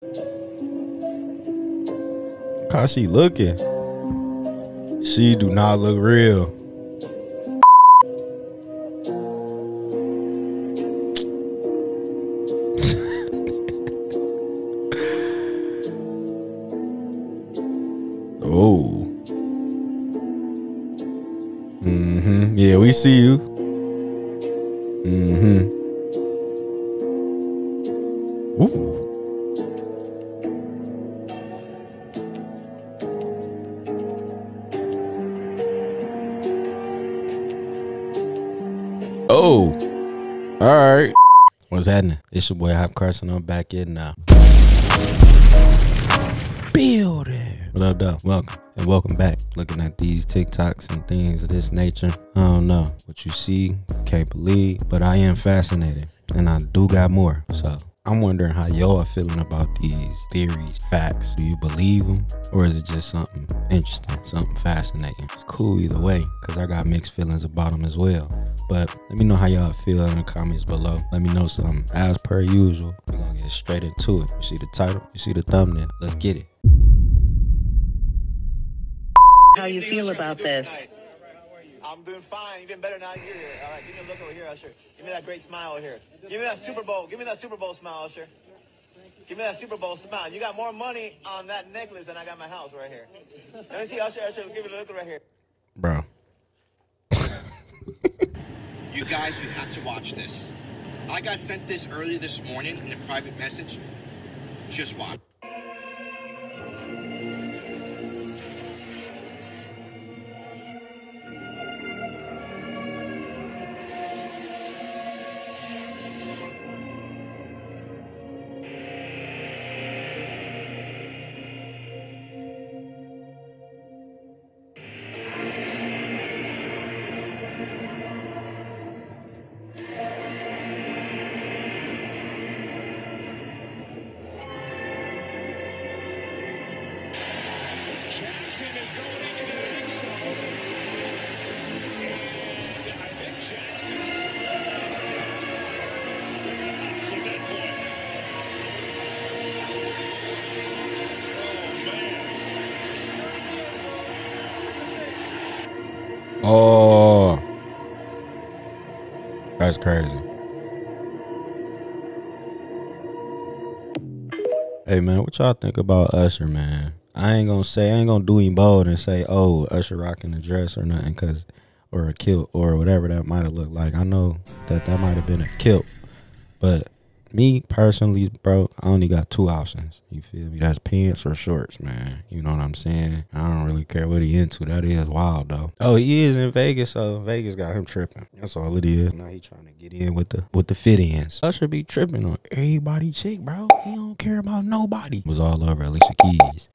How she looking? She do not look real. Oh. Yeah, we see you. Ooh. Oh. All right. What's happening? It's your boy Carson. I'm back in building. What up, though? Welcome and welcome back. Looking at these TikToks and things of this nature. I don't know what you see, can't believe, but I am fascinated, and I do got more. So I'm wondering how y'all are feeling about these theories, facts. Do you believe them, or is it just something interesting, something fascinating? It's cool either way, because I got mixed feelings about them as well. But let me know how y'all feel in the comments below. Let me know something. As per usual, we're gonna get straight into it. You see the title, you see the thumbnail. Let's get it. How you feel about this? I'm doing fine, even better now you're here. All right, give me a look over here, Usher. Give me that great smile over here. Give me that Super Bowl. Give me that Super Bowl smile, Usher. Give me that Super Bowl smile. You got more money on that necklace than I got in my house right here. Let me see, Usher. Give me a look right here. Bro. You guys, you have to watch this. I got sent this early this morning in a private message. Just watch. Jackson is going into the end zone. And I think Jackson's from that point. Oh, that's crazy. Hey man, what y'all think about Usher, man? I ain't gonna do him bold and say, oh, Usher rocking a dress or nothing, or a kilt or whatever that might have looked like. I know that might have been a kilt, but me personally, bro, I only got two options. You feel me? That's pants or shorts, man. You know what I'm saying? I don't really care what he into. That is wild, though. Oh, he is in Vegas, so Vegas got him tripping. That's all it is. Now he trying to get in with the fit-ins. Usher be tripping on everybody chick, bro. He don't care about nobody. Was all over Alicia Keys.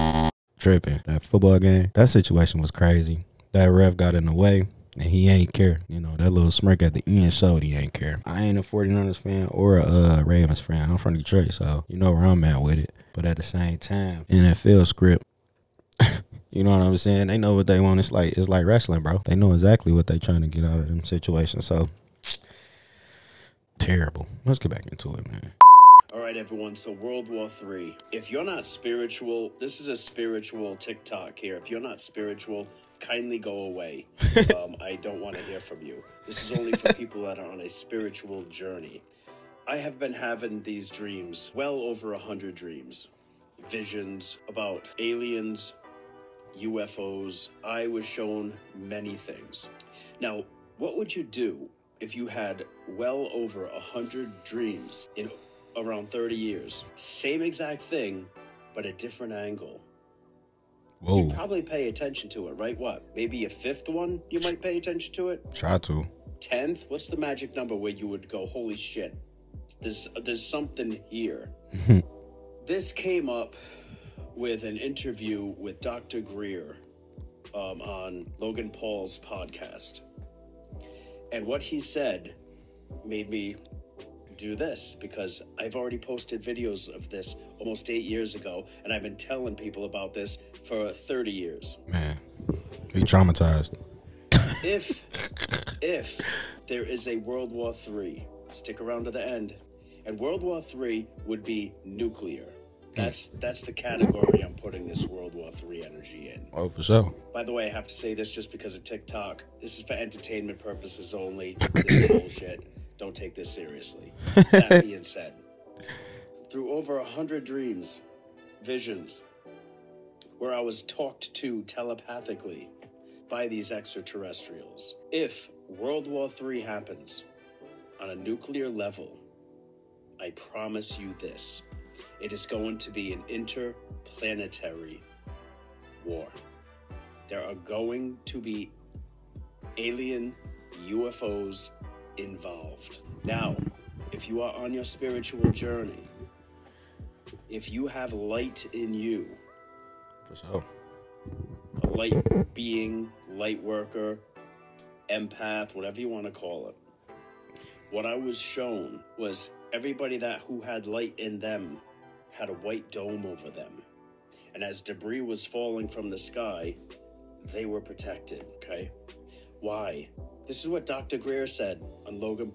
Tripping. That football game, that situation was crazy. That ref got in the way. And he ain't care. You know, that little smirk at the end showed he ain't care. I ain't a 49ers fan or a Ravens fan. I'm from Detroit, so you know where I'm at with it. But at the same time, NFL script, you know what I'm saying? They know what they want. It's like wrestling, bro. They know exactly what they trying to get out of them situations. So, terrible. Let's get back into it, man. All right, everyone, so World War III. If you're not spiritual, this is a spiritual TikTok here. If you're not spiritual, kindly go away. I don't want to hear from you. This is only for people that are on a spiritual journey. I have been having these dreams, well over 100 dreams. Visions about aliens, UFOs. I was shown many things. Now, what would you do if you had well over 100 dreams in around 30 years? Same exact thing, but a different angle. Whoa. You probably pay attention to it, right? What? Maybe a fifth one you might pay attention to it? Try to. 10th? What's the magic number where you would go, holy shit, there's something here? This came up with an interview with Dr. Greer on Logan Paul's podcast. And what he said made me do this, because I've already posted videos of this almost 8 years ago, and I've been telling people about this for 30 years. Man, he traumatized. If there is a World War III, stick around to the end, and World War III would be nuclear. That's the category I'm putting this World War III energy in. Oh, for sure. By the way, I have to say this just because of TikTok. This is for entertainment purposes only. This is bullshit. Don't take this seriously. That being said, through over 100 dreams, visions, where I was talked to telepathically by these extraterrestrials, if World War III happens on a nuclear level, I promise you this. It is going to be an interplanetary war. There are going to be alien UFOs involved. Now, if you are on your spiritual journey, if you have light in you, For sure. a light being, light worker, empath, whatever you want to call it, what I was shown was everybody who had light in them had a white dome over them. And as debris was falling from the sky, they were protected, okay? Why? This is what Dr. Greer said on Logan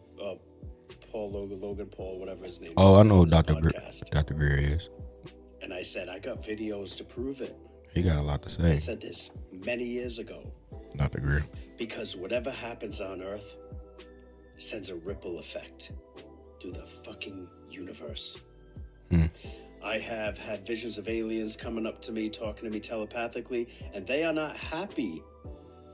Paul, whatever his name is. Oh, I know who on his Dr. Greer is. And I said, I got videos to prove it. He got a lot to I say, said this many years ago. Dr. Greer. Because whatever happens on Earth sends a ripple effect through the fucking universe. I have had visions of aliens coming up to me, talking to me telepathically, and they are not happy.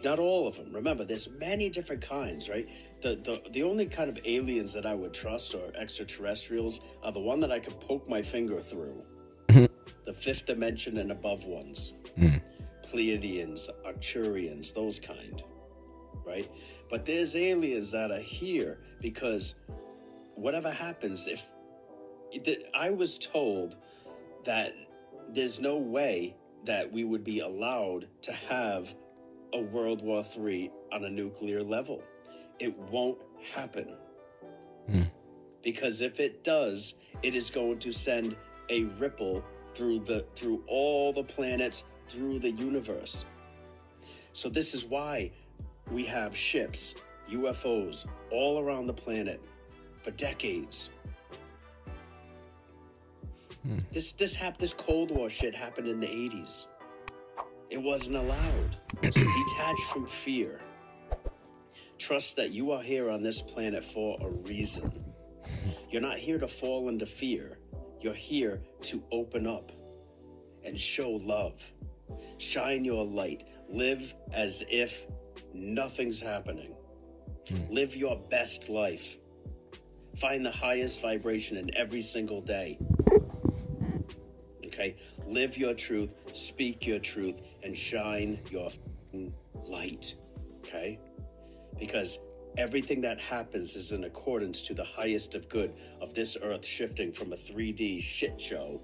Not all of them. Remember, there's many different kinds, right? The only kind of aliens that I would trust or extraterrestrials are the one that I could poke my finger through. The fifth dimension and above ones. Pleiadians, Arcturians, those kind, right? But there's aliens that are here because whatever happens, I was told that there's no way that we would be allowed to have a World War III on a nuclear level. It won't happen. Because if it does, it is going to send a ripple through all the planets, through the universe. So this is why we have ships, UFOs, all around the planet for decades. This Cold War shit happened in the 80s. It wasn't allowed. So detach from fear. Trust that you are here on this planet for a reason. You're not here to fall into fear. You're here to open up and show love. Shine your light. Live as if nothing's happening. Live your best life. Find the highest vibration in every single day. Okay? Live your truth, speak your truth, and shine your light. Okay? Because everything that happens is in accordance to the highest of good of this earth shifting from a 3D shit show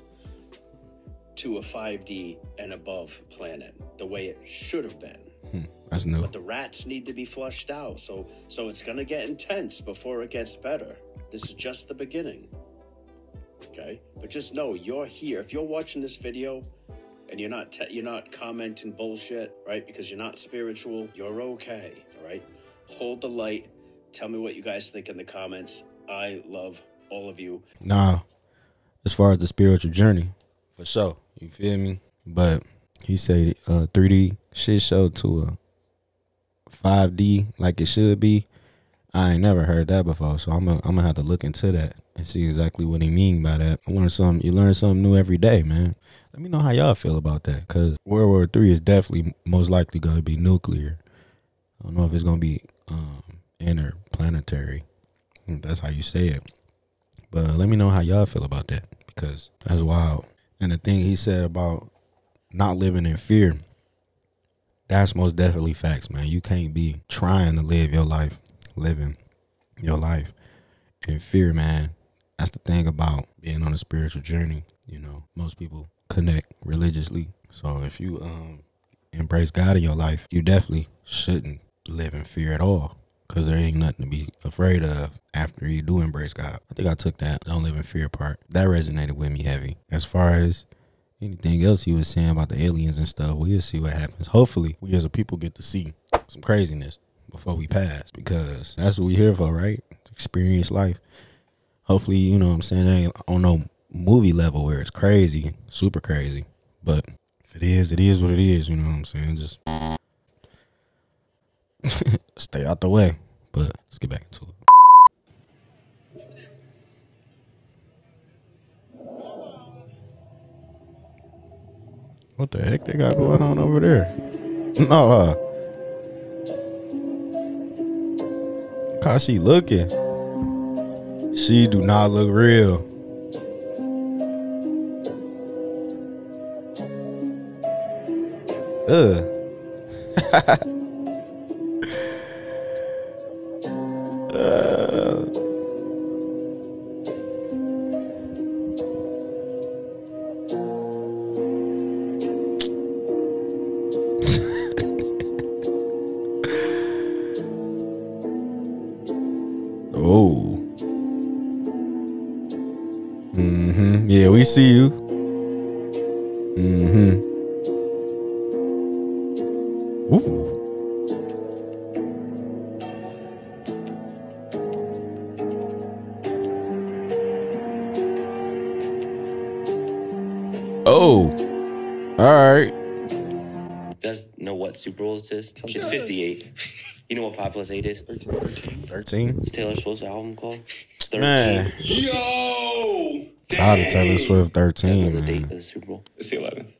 to a 5D and above planet, the way it should have been. That's new. But the rats need to be flushed out, so it's gonna get intense before it gets better. This is just the beginning. Okay, but just know you're here. If you're watching this video and you're not commenting bullshit, right? Because you're not spiritual, you're okay. All right, hold the light. Tell me what you guys think in the comments. I love all of you. Nah, as far as the spiritual journey, for sure. You feel me? But he said 3D shit show to a 5D like it should be. I ain't never heard that before, so I'm gonna have to look into that and see exactly what he mean by that. You learn something new every day, man. Let me know how y'all feel about that, because World War III is definitely most likely going to be nuclear. I don't know if it's going to be interplanetary. That's how you say it. But let me know how y'all feel about that, because that's wild. And the thing he said about not living in fear, that's most definitely facts, man. You can't be trying to live your life, living your life in fear, man. That's the thing about being on a spiritual journey. You know, most people connect religiously. So if you embrace God in your life, you definitely shouldn't live in fear at all, because there ain't nothing to be afraid of after you do embrace God. I think I took that don't live in fear part. That resonated with me heavy. As far as anything else he was saying about the aliens and stuff, we'll see what happens. Hopefully, we as a people get to see some craziness before we pass, because that's what we here for, right? Experience life. Hopefully, you know what I'm saying, I don't know movie level where it's crazy, super crazy. But if it is what it is. You know what I'm saying? Just stay out the way. But let's get back into it. What the heck they got going on over there? No, how she looking? She do not look real. Ugh. Oh. Yeah, we see you. Ooh. Oh. All right. You guys know what Super Bowl this is? It's 58. You know what 5 plus 8 is? 13. It's Taylor Swift's album called 13. Man. Yo! Shout out to Taylor Swift, You guys 13, know the date man. of the Super Bowl? It's the 11th.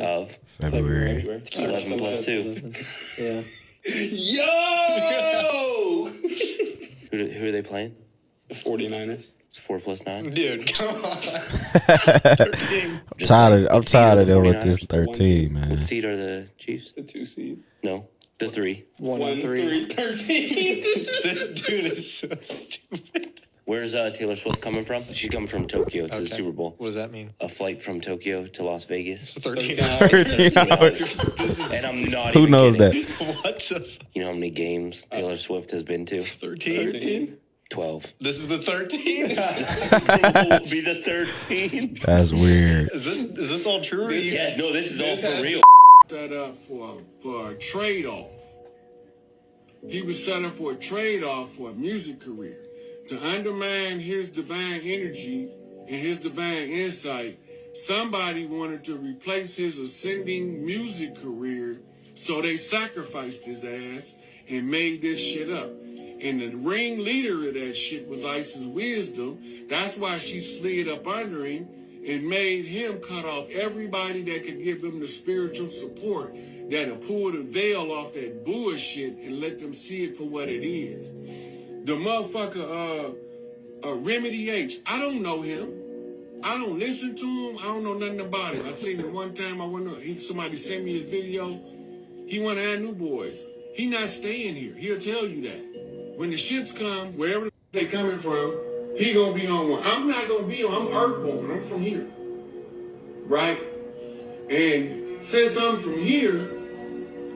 Of February. 11 plus 2. Yeah. Yo! Who are they playing? The 49ers. It's 4 plus 9. Dude, come on. I'm tired of them with this 13, man. What seed are the Chiefs? The 2 seed. No, the 3. 1 and 3. 13. This dude is so stupid. Where's Taylor Swift coming from? She's coming from Tokyo to the Super Bowl. What does that mean? A flight from Tokyo to Las Vegas. 13 13 hours. And I'm not Who even knows kidding. that? What the You know how many games Taylor Swift has been to? 13? 12. This is the 13? The Super Bowl will be the 13. That's weird. Is this all true? Or you- Yeah, no, this is all for real. Set up for a trade-off. He was set up for a trade-off for a music career. To undermine his divine energy and his divine insight, somebody wanted to replace his ascending music career, so they sacrificed his ass and made this shit up. And the ringleader of that shit was Ice's Wisdom. That's why she slid up under him and made him cut off everybody that could give them the spiritual support that'll pull the veil off that bullshit and let them see it for what it is. The motherfucker, Remedy H, I don't know him. I don't listen to him. I don't know nothing about him. I seen him one time. Somebody sent me his video. He one of our new boys. He not staying here. He'll tell you that. When the ships come, wherever they coming from, he gonna be on one. I'm not gonna be on. I'm earthborn. I'm from here, right? And since I'm from here,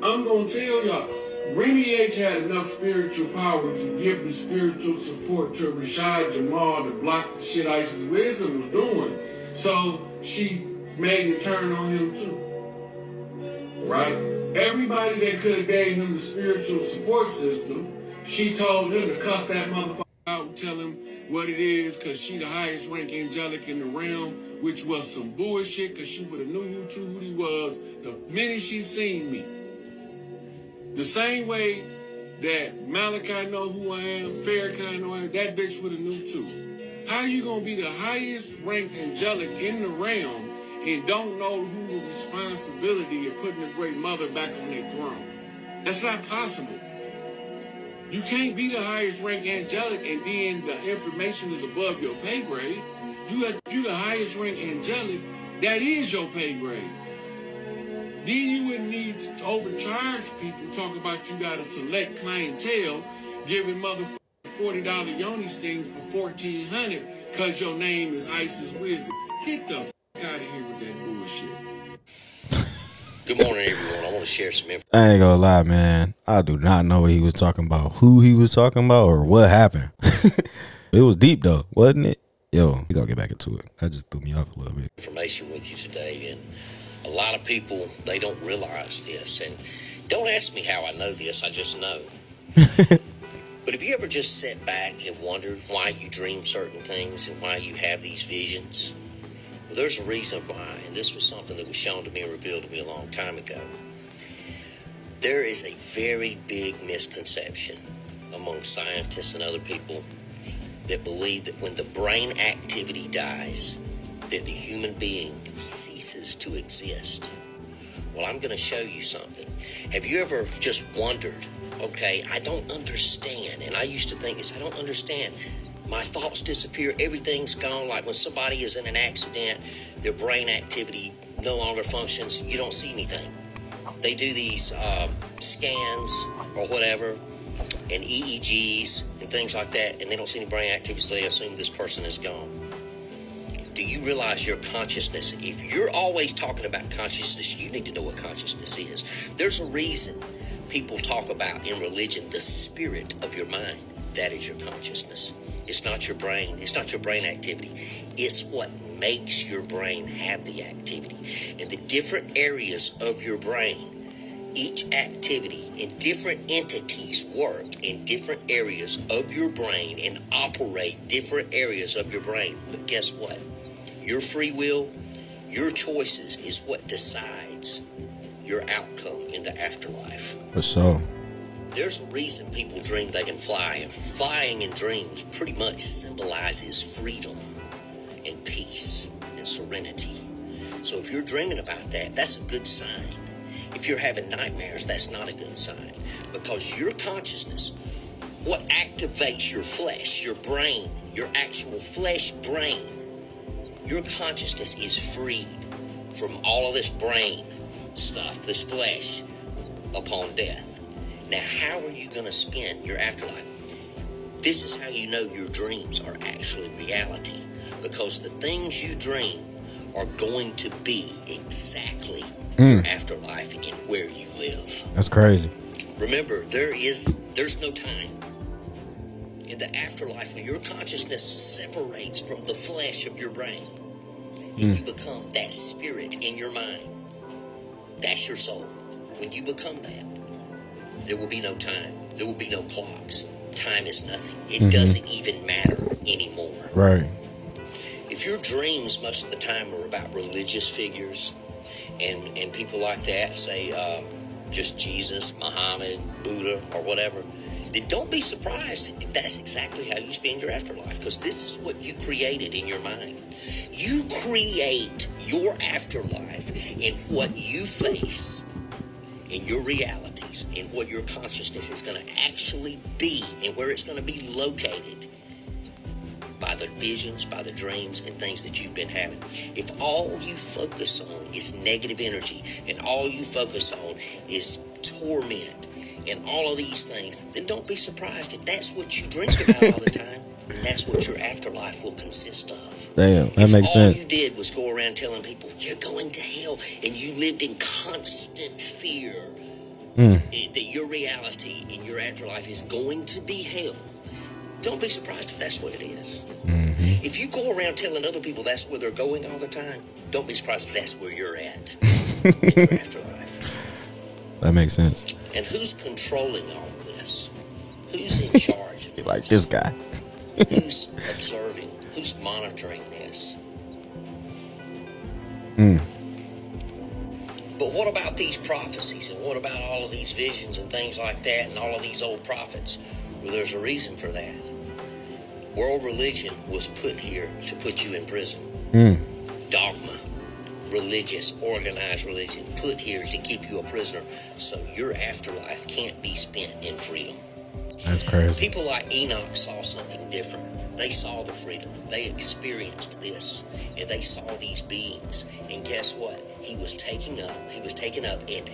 I'm gonna tell y'all. Remy H had enough spiritual power to give the spiritual support to Rashad Jamal to block the shit Ice's Wisdom was doing. So she made it turn on him too. Right? Everybody that could have gave him the spiritual support system, she told him to cuss that motherfucker out and tell him what it is, because she the highest rank angelic in the realm, which was some bullshit, because she would have knew who he was the minute she seen me. The same way that Malachi know who I am, Farrakhan know who I am, that bitch would have knew too. How you gonna be the highest ranked angelic in the realm and don't know who the responsibility of putting the great mother back on their throne? That's not possible. You can't be the highest ranked angelic and then the information is above your pay grade. You the highest ranked angelic, that is your pay grade. Then you wouldn't need to overcharge people, talk about you got a select clientele, giving motherfuckers $40 yoni things for $1,400 because your name is Ice's Wisdom. Get the fuck out of here with that bullshit. Good morning, everyone. I want to share some information. I ain't gonna lie, man. I do not know what he was talking about, who he was talking about, or what happened. It was deep, though, wasn't it? Yo, we gonna get back into it. That just threw me off a little bit. Information with you today, and a lot of people, they don't realize this. And don't ask me how I know this, I just know. But have you ever just sat back and wondered why you dream certain things and why you have these visions? Well, there's a reason why, and this was something that was shown to me and revealed to me a long time ago. There is a very big misconception among scientists and other people that believe that when the brain activity dies, that the human being ceases to exist. Well, I'm going to show you something. Have you ever just wondered, okay, I don't understand, and I used to think this, I don't understand. My thoughts disappear, everything's gone, like when somebody is in an accident, their brain activity no longer functions, you don't see anything. They do these scans or whatever, and EEGs and things like that, and they don't see any brain activity, so they assume this person is gone. Do you realize your consciousness, if you're always talking about consciousness, you need to know what consciousness is. There's a reason people talk about in religion the spirit of your mind. That is your consciousness. It's not your brain. It's not your brain activity. It's what makes your brain have the activity. And the different areas of your brain, each activity and different entities work in different areas of your brain and operate different areas of your brain. But guess what? Your free will, your choices is what decides your outcome in the afterlife. For sure. There's a reason people dream they can fly, and flying in dreams pretty much symbolizes freedom and peace and serenity. So if you're dreaming about that, that's a good sign. If you're having nightmares, that's not a good sign, because your consciousness, what activates your flesh, your brain, your actual flesh brain, your consciousness is freed from all of this brain stuff, this flesh, upon death. Now, how are you going to spend your afterlife? This is how you know your dreams are actually reality, because the things you dream are going to be exactly your afterlife and where you live. That's crazy. Remember, there's no time. In the afterlife, when your consciousness separates from the flesh of your brain, and you become that spirit in your mind, that's your soul. When you become that, there will be no time. There will be no clocks. Time is nothing. It doesn't even matter anymore. Right. If your dreams most of the time are about religious figures and people like that, say just Jesus, Muhammad, Buddha, or whatever, then don't be surprised if that's exactly how you spend your afterlife, because this is what you created in your mind. You create your afterlife in what you face, in your realities, in what your consciousness is going to actually be, and where it's going to be located by the visions, by the dreams, and things that you've been having. If all you focus on is negative energy, and all you focus on is torment, and all of these things, then don't be surprised if that's what you dream about all the time, and that's what your afterlife will consist of. Damn, that makes sense. All you did was go around telling people, you're going to hell, and you lived in constant fear that your reality in your afterlife is going to be hell, don't be surprised if that's what it is. If you go around telling other people that's where they're going all the time, don't be surprised if that's where you're at in your afterlife. That makes sense. And who's controlling all this? Who's in charge of this? Like this guy. Who's observing? Who's monitoring this? But what about these prophecies, and what about all of these visions and things like that, and all of these old prophets? Well, there's a reason for that. World religion was put here to put you in prison. Dogma, religious, organized religion, put here to keep you a prisoner, so your afterlife can't be spent in freedom. That's crazy. People like Enoch saw something different. They saw the freedom. They experienced this, and they saw these beings. And guess what? He was taken up, and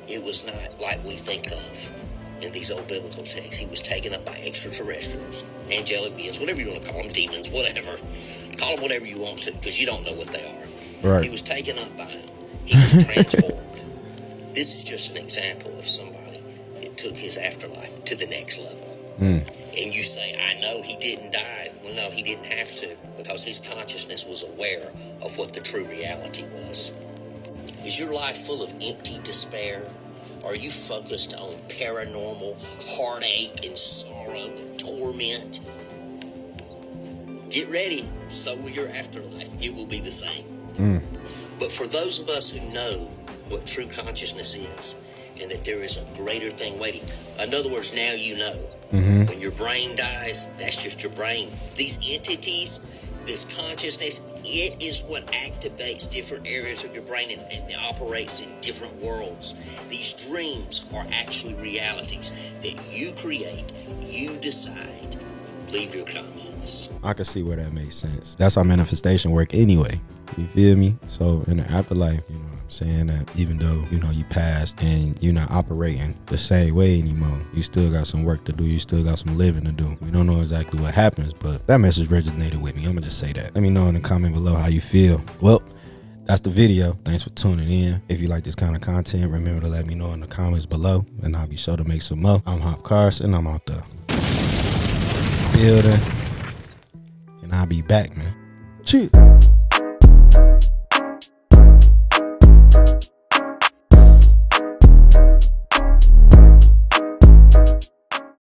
it was not like we think of in these old biblical texts. He was taken up by extraterrestrials, angelic beings, whatever you want to call them, demons, whatever. Call them whatever you want to, because you don't know what they are. Right. He was taken up by him. He was transformed. This is just an example of somebody that took his afterlife to the next level. And you say, I know he didn't die. Well, no, he didn't have to, because his consciousness was aware of what the true reality was. Is your life full of empty despair? Are you focused on paranormal heartache and sorrow and torment? Get ready. So will your afterlife. It will be the same. But for those of us who know what true consciousness is, and that there is a greater thing waiting, in other words, now you know. When your brain dies, that's just your brain. These entities, this consciousness, it is what activates different areas of your brain and operates in different worlds. These dreams are actually realities that you create, you decide. Leave your comments. I can see where that makes sense. That's how manifestation work anyway. You feel me? So in the afterlife, you know what I'm saying, that even though, you know, you passed and you're not operating the same way anymore, you still got some work to do. You still got some living to do. We don't know exactly what happens, but that message resonated with me. I'm gonna just say that. Let me know in the comment below how you feel. Well, that's the video. Thanks for tuning in. If you like this kind of content, remember to let me know in the comments below, and I'll be sure to make some more. I'm Carson. I'm out the building, and I'll be back, man. Cheers.